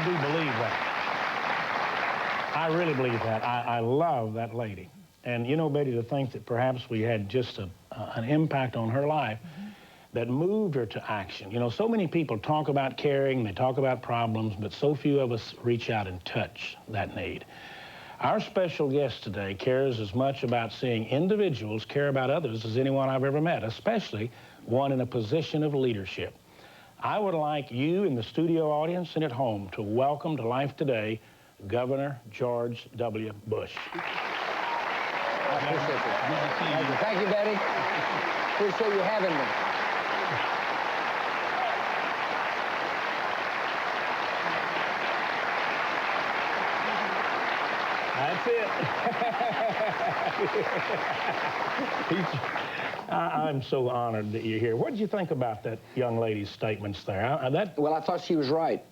do believe that. I really believe that. I love that lady. And you know, Betty, to think that perhaps we had just an impact on her life that moved her to action. You know, so many people talk about caring, they talk about problems, but so few of us reach out and touch that need. Our special guest today cares as much about seeing individuals care about others as anyone I've ever met, especially one in a position of leadership. I would like you in the studio audience and at home to welcome to life today Governor George W. Bush. I appreciate it. Thank you, Betty. Appreciate you having me. That's it. I'm so honored that you're here. What did you think about that young lady's statements there? Well, I thought she was right,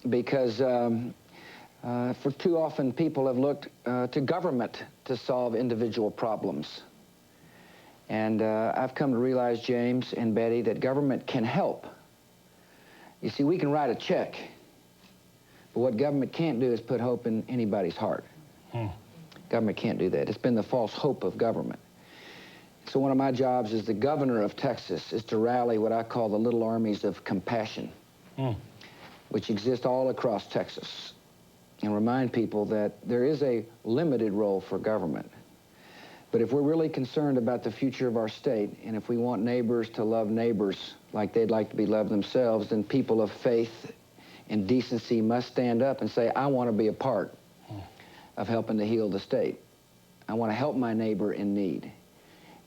because for too often people have looked to government to solve individual problems. And I've come to realize, James and Betty, that government can help. You see, we can write a check, but what government can't do is put hope in anybody's heart. Government can't do that. It's been the false hope of government. So one of my jobs as the governor of Texas is to rally what I call the little armies of compassion, which exist all across Texas, and remind people that there is a limited role for government. But if we're really concerned about the future of our state, and if we want neighbors to love neighbors like they'd like to be loved themselves, then people of faith and decency must stand up and say, I want to be a part of helping to heal the state. I want to help my neighbor in need.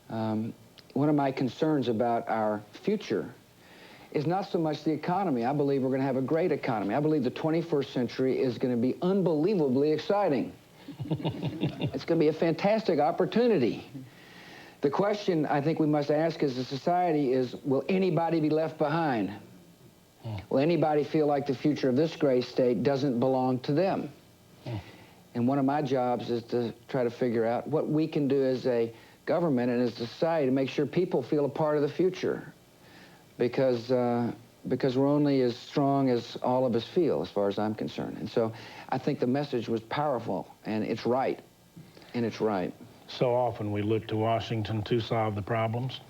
One of my concerns about our future is not so much the economy. I believe we're going to have a great economy. I believe the 21st century is going to be unbelievably exciting. It's going to be a fantastic opportunity. The question I think we must ask as a society is, will anybody be left behind? Will anybody feel like the future of this great state doesn't belong to them? And one of my jobs is to try to figure out what we can do as a government and as a society to make sure people feel a part of the future. Because we're only as strong as all of us feel, as far as I'm concerned. And so I think the message was powerful, and it's right. And it's right. So often we look to Washington to solve the problems.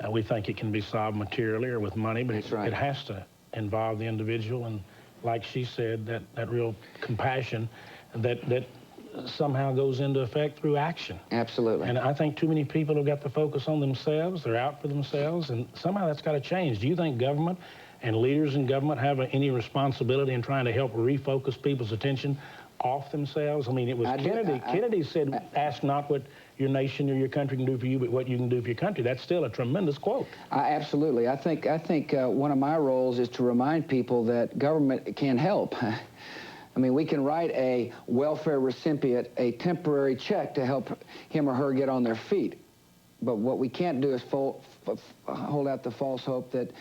We think it can be solved materially or with money, but it has to involve the individual, and like she said, that real compassion that somehow goes into effect through action. Absolutely. And I think too many people have got the focus on themselves. They're out for themselves, and somehow that's got to change. Do you think government and leaders in government have any responsibility in trying to help refocus people's attention off themselves? I mean, it was Kennedy said, ask not what your nation or your country can do for you, but what you can do for your country. That's still a tremendous quote. Absolutely. I think one of my roles is to remind people that government can help. I mean, we can write a welfare recipient a temporary check to help him or her get on their feet. But what we can't do is hold out the false hope that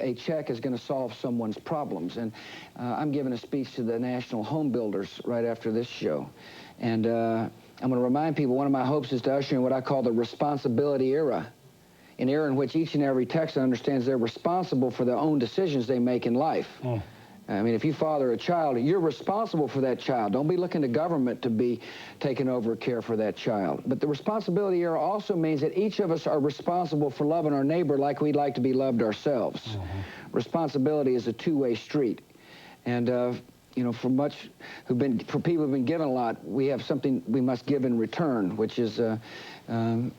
a check is going to solve someone's problems. And I'm giving a speech to the national home builders right after this show. And I'm going to remind people, one of my hopes is to usher in what I call the responsibility era, an era in which each and every Texan understands they're responsible for their own decisions they make in life. I mean, if you father a child, you're responsible for that child. Don't be looking to government to be taking over care for that child. But the responsibility era also means that each of us are responsible for loving our neighbor like we'd like to be loved ourselves. Responsibility is a two-way street. And, you know, for people who've been given a lot, we have something we must give in return, which is an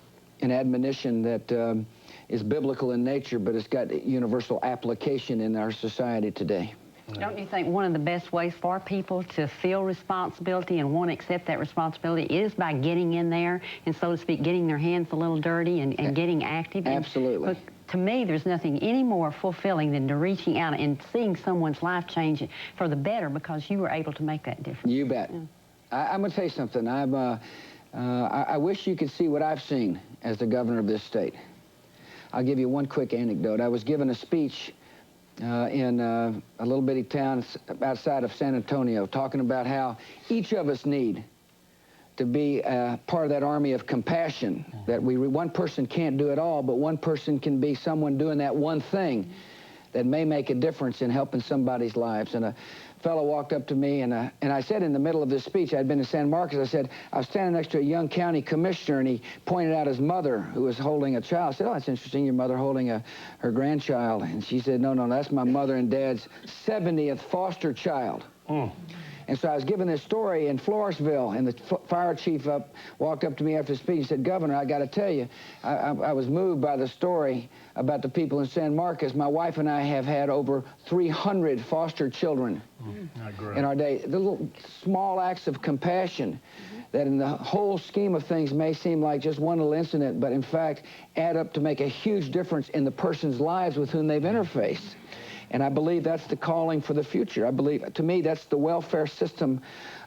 admonition that is biblical in nature, but it's got universal application in our society today. Don't you think one of the best ways for people to feel responsibility and want to accept that responsibility is by getting in there and, so to speak, getting their hands a little dirty and getting active? Absolutely. To me, there's nothing any more fulfilling than to reaching out and seeing someone's life change for the better because you were able to make that difference. You bet. I'm going to tell you something. I wish you could see what I've seen as the governor of this state. I'll give you one quick anecdote. I was given a speech in a little bitty town outside of San Antonio, talking about how each of us need to be part of that army of compassion, that one person can't do it all, but one person can be someone doing that one thing that may make a difference in helping somebody's lives. And a fellow walked up to me, and I said in the middle of this speech, I'd been to San Marcos, I said, I was standing next to a young county commissioner, and he pointed out his mother who was holding a child. I said, oh, that's interesting, your mother holding her grandchild. And she said, no, that's my mother and dad's 70th foster child. And so I was giving this story in Floresville, and the fire chief walked up to me after the speech and said, Governor, I got to tell you, I was moved by the story about the people in San Marcos. My wife and I have had over 300 foster children in our day. The little small acts of compassion that in the whole scheme of things may seem like just one little incident, but in fact add up to make a huge difference in the person's lives with whom they've interfaced. And I believe that's the calling for the future. I believe, to me, that's the welfare system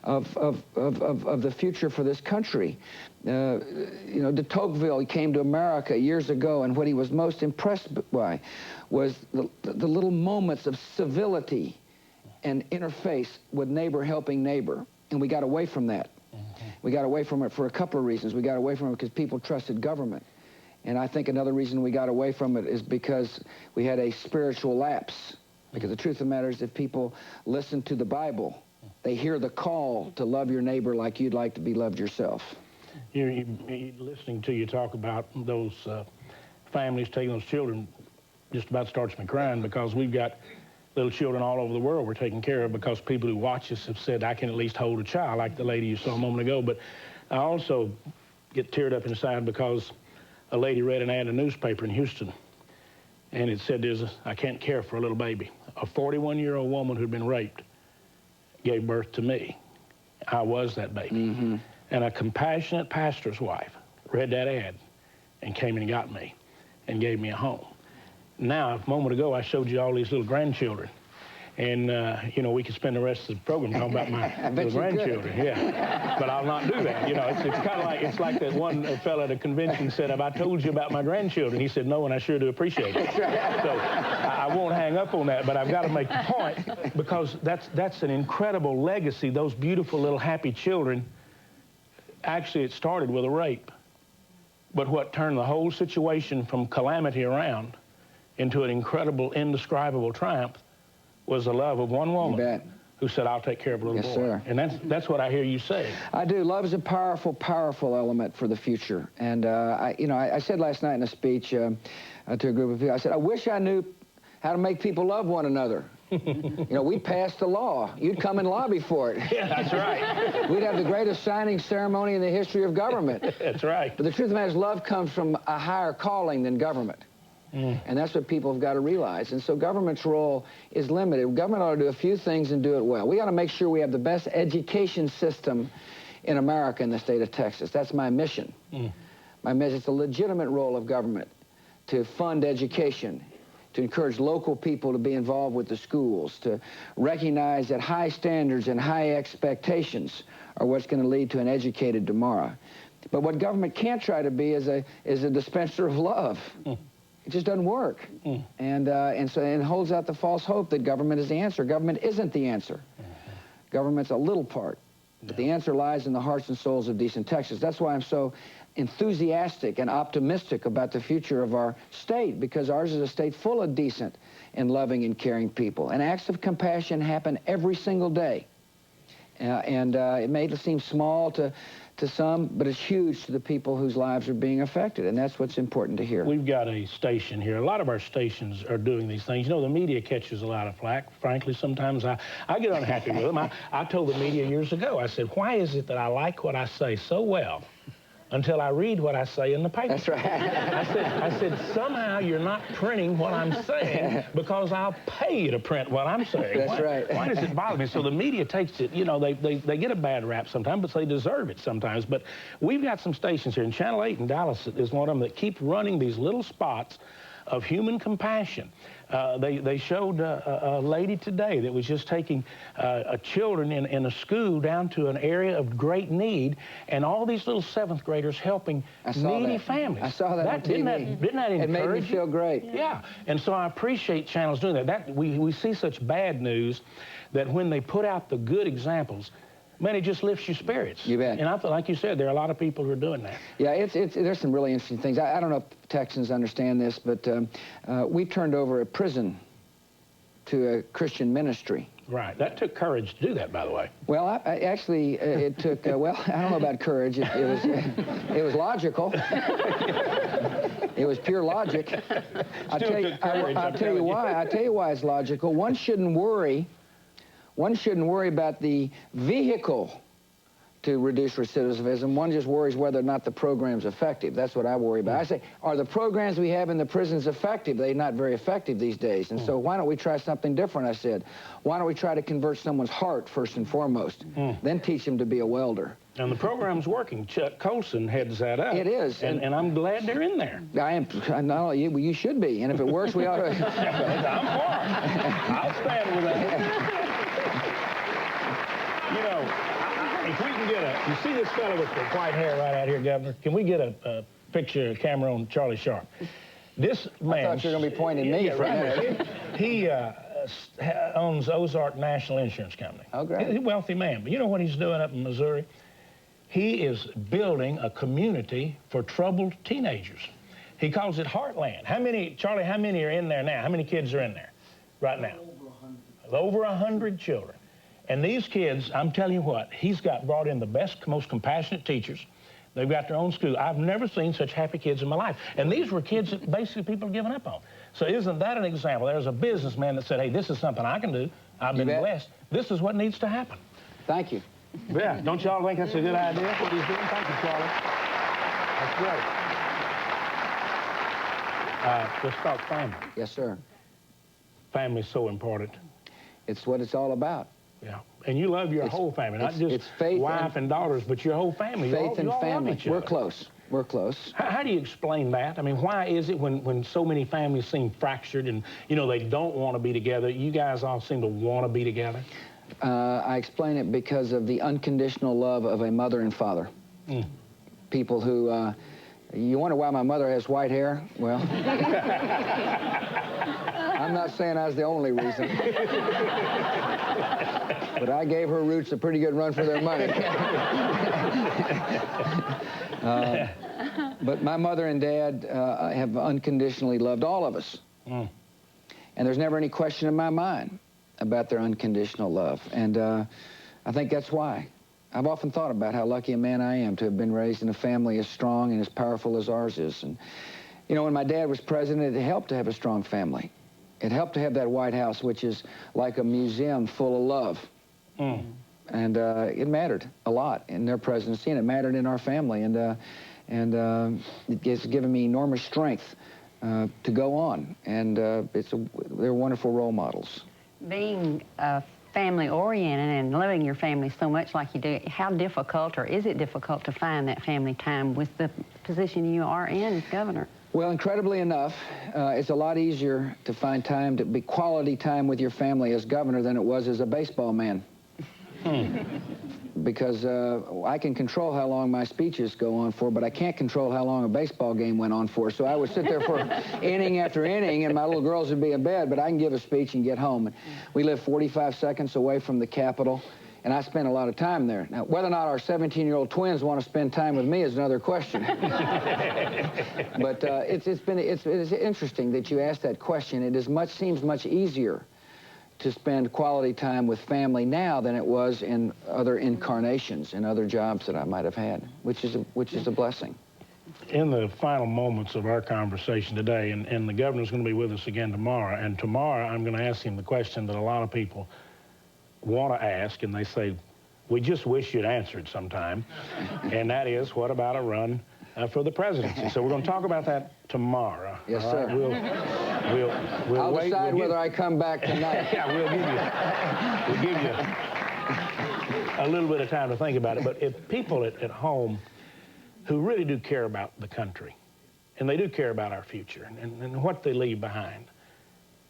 of the future for this country. You know, de Tocqueville came to America years ago, and what he was most impressed by was the little moments of civility and interface with neighbor helping neighbor. And we got away from that. We got away from it for a couple of reasons. We got away from it because people trusted government. And I think another reason we got away from it is because we had a spiritual lapse. Because the truth of the matter is, if people listen to the Bible, they hear the call to love your neighbor like you'd like to be loved yourself. You're listening to you talk about those families taking those children just about starts me crying, because we've got little children all over the world we're taking care of because people who watch us have said, I can at least hold a child, like the lady you saw a moment ago. But I also get teared up inside because a lady read an ad in a newspaper in Houston, and it said, I can't care for a little baby. A 41-year-old woman who'd been raped gave birth to me. I was that baby. And a compassionate pastor's wife read that ad and came and got me and gave me a home. Now, a moment ago, I showed you all these little grandchildren. And, you know, we could spend the rest of the program talking about my little grandchildren. Yeah, but I'll not do that. You know, it's kind of like, it's like that one fellow at a convention said, have I told you about my grandchildren? He said, no, and I sure do appreciate it. So I won't hang up on that, but I've got to make the point, because that's an incredible legacy. Those beautiful little happy children, actually it started with a rape. But what turned the whole situation from calamity around into an incredible, indescribable triumph was the love of one woman who said, I'll take care of a little boy. Sir. And that's what I hear you say. I do. Love is a powerful, powerful element for the future. And, I said last night in a speech to a group of people, I said, I wish I knew how to make people love one another. You know, we passed the law. You'd come and lobby for it. Yeah, that's right. We'd have the greatest signing ceremony in the history of government. That's right. But the truth of the matter is, love comes from a higher calling than government. And that's what people have got to realize. And so government's role is limited. Government ought to do a few things and do it well. We got to make sure we have the best education system in America, in the state of Texas. That's my mission. My mission. It's a legitimate role of government to fund education, to encourage local people to be involved with the schools, to recognize that high standards and high expectations are what's going to lead to an educated tomorrow. But what government can't try to be is a dispenser of love. It just doesn't work. And so it holds out the false hope that government is the answer. Government isn't the answer. Government's a little part. But the answer lies in the hearts and souls of decent Texans. That's why I'm so enthusiastic and optimistic about the future of our state, because ours is a state full of decent and loving and caring people. And acts of compassion happen every single day. It may seem small to some, but it's huge to the people whose lives are being affected, and that's what's important to hear. We've got a station here. A lot of our stations are doing these things. You know, the media catches a lot of flack. Frankly, sometimes I get unhappy with them. I told the media years ago, I said, why is it that I like what I say so well until I read what I say in the paper? That's right. I said, somehow you're not printing what I'm saying because I'll pay you to print what I'm saying. That's right. Why does it bother me? So the media takes it, you know, they get a bad rap sometimes, but they deserve it sometimes. But we've got some stations here, and Channel 8 in Dallas is one of them that keep running these little spots of human compassion. They showed a lady today that was just taking children in a school down to an area of great need, and all these little 7th graders helping needy families. I saw that on TV. Didn't that encourage you? It made me feel great. Yeah, and so I appreciate channels doing that. We see such bad news that when they put out the good examples, man, it just lifts your spirits. You bet. And I feel, like you said, there are a lot of people who are doing that. Yeah, there's some really interesting things. I don't know if Texans understand this, but we turned over a prison to a Christian ministry. Right. That took courage to do that, by the way. Well, actually, it took, well, I don't know about courage. It was logical. It was pure logic. I'll tell you why it's logical. One shouldn't worry about the vehicle to reduce recidivism. One just worries whether or not the program's effective. That's what I worry about. I say, are the programs we have in the prisons effective? They're not very effective these days. And so why don't we try something different, I said. Why don't we try to convert someone's heart first and foremost, then teach them to be a welder. And the program's working. Chuck Colson heads that up. It is. And I'm glad they're in there. I am. No, you should be. And if it works, we ought to. I'm for it. I'll stand with that. You know, if we can get you see this fellow with the white hair right out here, Governor? Can we get a picture, a camera on Charlie Sharp? This man... I thought you were going to be pointing me for a minute. He owns Ozark National Insurance Company. Oh, great. He's a wealthy man. But you know what he's doing up in Missouri? He is building a community for troubled teenagers. He calls it Heartland. Charlie, how many are in there now? How many kids are in there right now? Over 100 children. And these kids, I'm telling you what, he's brought in the best, most compassionate teachers. They've got their own school. I've never seen such happy kids in my life. And these were kids that basically people are giving up on. So isn't that an example? There's a businessman that said, hey, this is something I can do. I've been blessed. This is what needs to happen. Thank you. Yeah, don't y'all think that's a good idea, what he's doing? Thank you, Charlie. That's great. Let's talk family. Yes, sir. Family's so important. It's what it's all about. Yeah, and you love your whole family, not just wife and daughters, but your whole family. Faith and family. We're close. We're close. How do you explain that? I mean, why is it when so many families seem fractured and, you know, they don't want to be together, you guys all seem to want to be together? I explain it because of the unconditional love of a mother and father. People who, you wonder why my mother has white hair? Well, I'm not saying I was the only reason. But I gave her roots a pretty good run for their money. But my mother and dad have unconditionally loved all of us. And there's never any question in my mind about their unconditional love. And I think that's why. I've often thought about how lucky a man I am to have been raised in a family as strong and as powerful as ours is. And, you know, when my dad was president, it helped to have a strong family. It helped to have that White House, which is like a museum full of love. And it mattered a lot in their presidency, and it mattered in our family. And it's given me enormous strength to go on. And they're wonderful role models. Being family-oriented and loving your family so much like you do, how difficult, or is it difficult, to find that family time with the position you are in as governor? Well, incredibly enough, it's a lot easier to find time to be quality time with your family as governor than it was as a baseball man. Because I can control how long my speeches go on for, but I can't control how long a baseball game went on for. So I would sit there for inning after inning, and my little girls would be in bed, but I can give a speech and get home. And we live 45 seconds away from the Capitol, and I spend a lot of time there. Now, whether or not our 17-year-old twins want to spend time with me is another question. But it's interesting that you asked that question. It seems much easier to spend quality time with family now than it was in other incarnations and other jobs that I might have had, which is a blessing. In the final moments of our conversation today, and the governor's going to be with us again tomorrow, and tomorrow I'm going to ask him the question that a lot of people want to ask, and they say, we just wish you'd answered sometime, and that is, what about a run for the presidency? So we're going to talk about that tomorrow. Yes, sir. I'll decide whether I come back tonight. Yeah, we'll give you a little bit of time to think about it. But if people at home who really do care about the country, and they do care about our future and what they leave behind,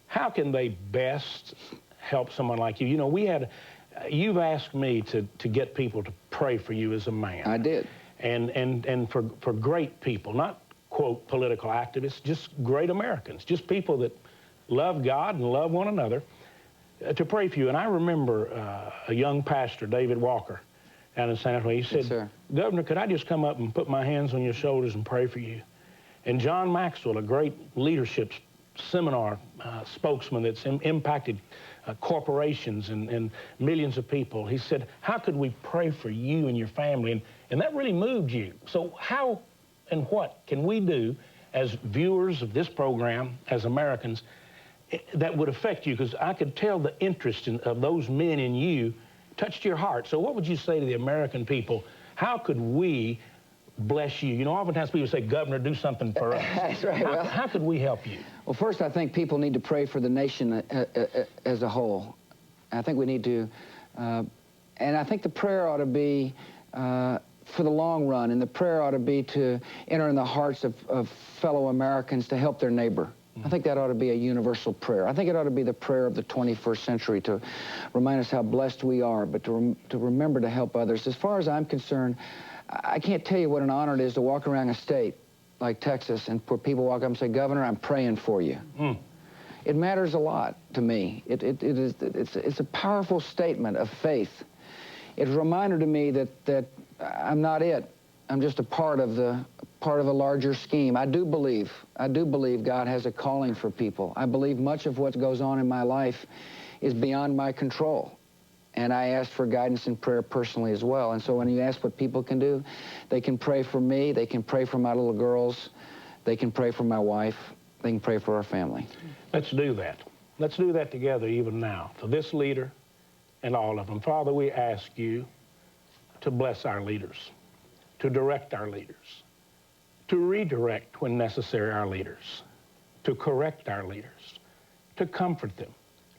how can they best help someone like you? You know, you've asked me to get people to pray for you as a man. I did. And for great people, not, quote, political activists, just great Americans, just people that love God and love one another, to pray for you. And I remember a young pastor, David Walker, down in San Antonio. He said, yes, sir. Governor, could I just come up and put my hands on your shoulders and pray for you? And John Maxwell, a great leadership seminar spokesman that's impacted corporations and millions of people. He said, how could we pray for you and your family? And that really moved you. So how and what can we do as viewers of this program, as Americans, that would affect you? Because I could tell the interest of those men in you touched your heart. So what would you say to the American people? How could we bless you? You know, oftentimes people say, Governor, do something for us. That's right. How could we help you? Well, first, I think people need to pray for the nation as a whole. I think we need to, and I think the prayer ought to be for the long run, and the prayer ought to be to enter in the hearts of fellow Americans to help their neighbor. I think that ought to be a universal prayer. I think it ought to be the prayer of the 21st century to remind us how blessed we are, but to remember to help others. As far as I'm concerned, I can't tell you what an honor it is to walk around a state like Texas and for people walk up and say, Governor, I'm praying for you. It matters a lot to me. It's a powerful statement of faith. It's a reminder to me that I'm not it. I'm just a part of a larger scheme. I do believe God has a calling for people. I believe much of what goes on in my life is beyond my control. And I ask for guidance and prayer personally as well. And so when you ask what people can do, they can pray for me, they can pray for my little girls, they can pray for my wife, they can pray for our family. Let's do that. Let's do that together even now for this leader and all of them. Father, we ask you to bless our leaders, to direct our leaders, to redirect when necessary our leaders, to correct our leaders, to comfort them,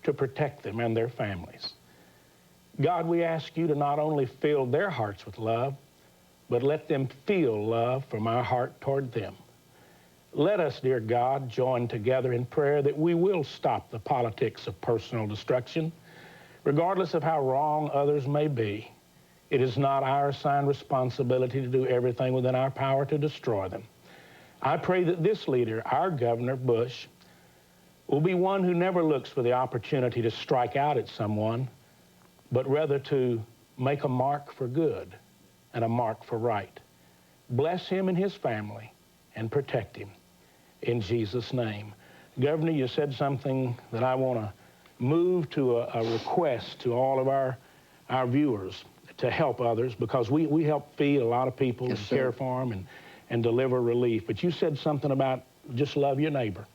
to protect them and their families. God, we ask you to not only fill their hearts with love, but let them feel love from our heart toward them. Let us, dear God, join together in prayer that we will stop the politics of personal destruction. Regardless of how wrong others may be, it is not our assigned responsibility to do everything within our power to destroy them. I pray that this leader, our Governor Bush, will be one who never looks for the opportunity to strike out at someone, but rather to make a mark for good and a mark for right. Bless him and his family and protect him in Jesus' name. Governor, you said something that I want to move to a request to all of our viewers to help others, because we help feed a lot of people and care for them and deliver relief. But you said something about just love your neighbor.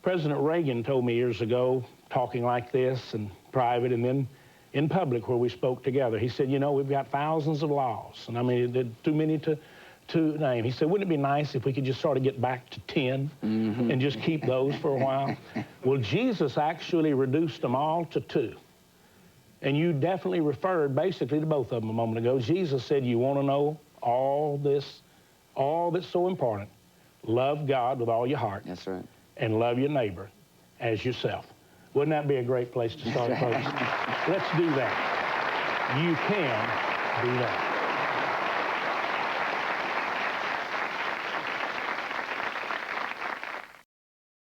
President Reagan told me years ago, talking like this in private and then in public where we spoke together, he said, you know, we've got thousands of laws, and I mean, there are too many to name. He said, wouldn't it be nice if we could just sort of get back to 10 and just keep those for a while? Well, Jesus actually reduced them all to 2. And you definitely referred basically to both of them a moment ago. Jesus said, you want to know all this, all that's so important? Love God with all your heart. That's right. And love your neighbor as yourself. Wouldn't that be a great place to start, folks? Let's do that. You can do that.